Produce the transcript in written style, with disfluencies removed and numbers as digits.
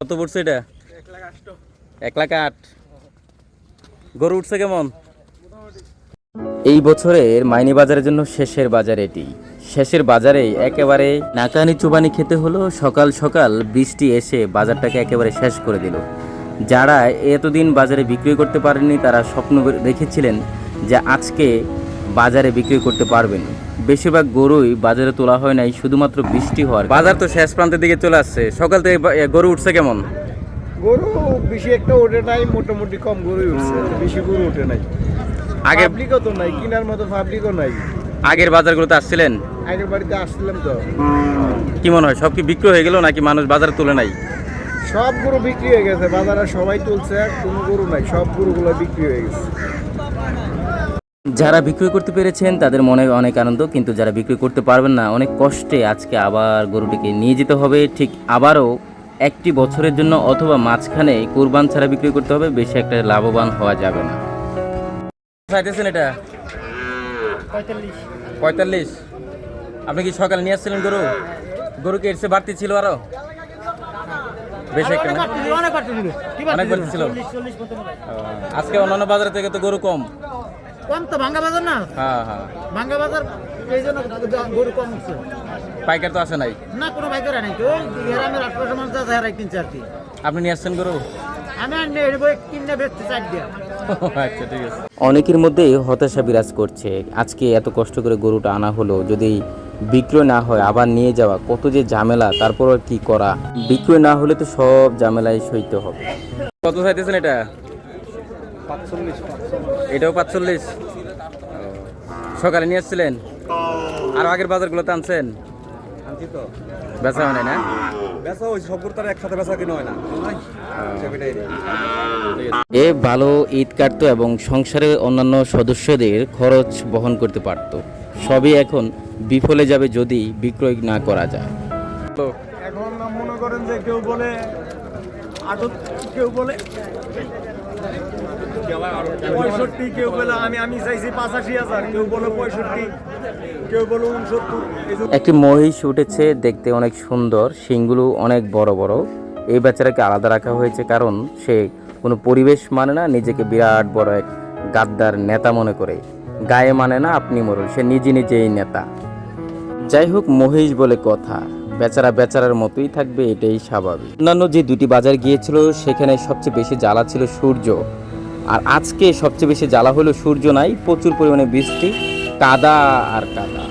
কত পড়ছে এটা? 1,08,000। গরু উঠছে কেমন? এই বছরের মাইনি বাজারের জন্য শেষের বাজার এটি। শেষের বাজারে একেবারে নাকানি চুবানি খেতে হলো। সকাল সকাল বৃষ্টি এসে বাজারটাকে একেবারে শেষ করে দিল। যারা এতদিন বাজারে বিক্রি করতে পারেননি তারা স্বপ্ন দেখেছিলেন যে আজকে বাজারে বিক্রি করতে পারবেন। বেশিরভাগ গরুই বাজারে তোলা হয় নাই শুধুমাত্র বৃষ্টি হওয়ার। বাজার তো শেষ প্রান্তের দিকে চলে আসছে। সকাল থেকে গরু উঠছে কেমন? গরু বেশি একটা ওঠে নাই, মোটামুটি কম গরুই উঠছে, বেশি গরু ওঠে নাই। আগে পাবলিকও তো নাই, কেনার মতো পাবলিকও নাই। আগের বাজারগুলোতে আসছিলেন? আগের বাড়িতে আসছিলাম তো। কি মনে হয় সব কি বিক্রি হয়ে গেল নাকি মানুষ বাজারে তুলে নাই? সব গরু বিক্রি হয়ে গেছে, বাজারে সবাই তুলছে, কোনো গরু নাই, সব গরুগুলো বিক্রি হয়ে গেছে। যারা বিক্রি করতে পেরেছেন তাদের মনে অনেক আনন্দ, কিন্তু যারা বিক্রি করতে পারবেন না অনেক কষ্টে আজকে আবার গরুটিকে নিয়ে যেতে হবে। ঠিক আবারও একটি বছরের জন্য অথবা মাঝখানে কুরবান ছাড়া বিক্রি করতে হবে, বেশি একটা লাভবান হওয়া যাবে না। চাইতেছেন এটা 45। আপনি কি সকালে নিয়ে আসছিলেন গরু? গরু কি এর চেয়ে বাড়তি ছিল আরো? বেশি একটা অনেক বাড়তি ছিল। আজকে অন্যান্য বাজার থেকে তো গরু কম তো ভাঙ্গা বাজার না। হ্যাঁ হ্যাঁ, ভাঙ্গা বাজার এই জন্য গরু কম উঠছে। পাইকার তো আসে নাই না, কোনো পাইকার নাই তো। গ্রামের 800 মানুষ আছে, আর কিনছে আর কি। আপনি নিয়ে আসছেন গরু? আমি কিনে বেচতে চাই দিয়া। আচ্ছা ঠিক আছে। অনেকের মধ্যেই হতাশা বিরাজ করছে। আজকে এত কষ্ট করে গরুটা আনা হলো, যদি বিক্রয় না হয় আবার নিয়ে যাওয়া কত যে ঝামেলা, তারপর আর কি করা। বিক্রয় না হলে তো সব ঝামেলায় সইতে হবে। কত চাইতেছেন এটা? 45। এটাও 45। সকালে নিয়ে আসছিলেন? আর আগের বাজারগুলোতে আনছেন? আনছি তো। বেচা হয় না? বেচা ওই সব গরু তার একসাথে বেচা কিনা হয় না। এ ভালো ঈদ কাটতো এবং সংসারের অন্যান্য সদস্যদের খরচ বহন করতে পারত। সবই এখন বিফলে যাবে যদি বিক্রয় না করা যায়। তো এখন মনে করেন যে কেউ বলে 68, কেউ বলে 65, কেউ বলে আমি চাইছি 85,000, কেউ বলে 65, কেউ বলে 69। একটি মহিষ উঠেছে, দেখতে অনেক সুন্দর, শিংগুলো অনেক বড় বড়। এই বেচারাকে আলাদা রাখা হয়েছে কারণ সে কোনো পরিবেশ মানে না, নিজেকে বিরাট বড় এক গাদ্দার নেতা মনে করে। গায়ে মানে না আপনি মরুন, সে নিজেই নেতা। যাই হোক, মহিষ বলে কথা, বেচারা বেচারার মতোই থাকবে, এটাই স্বাভাবিক। অন্যান্য যে দুটি বাজার গিয়েছিল সেখানে সবচেয়ে বেশি জ্বালা ছিল সূর্য, আর আজকে সবচেয়ে বেশি জ্বালা হলো সূর্য নাই, প্রচুর পরিমাণে বৃষ্টি, কাদা আর কাদা।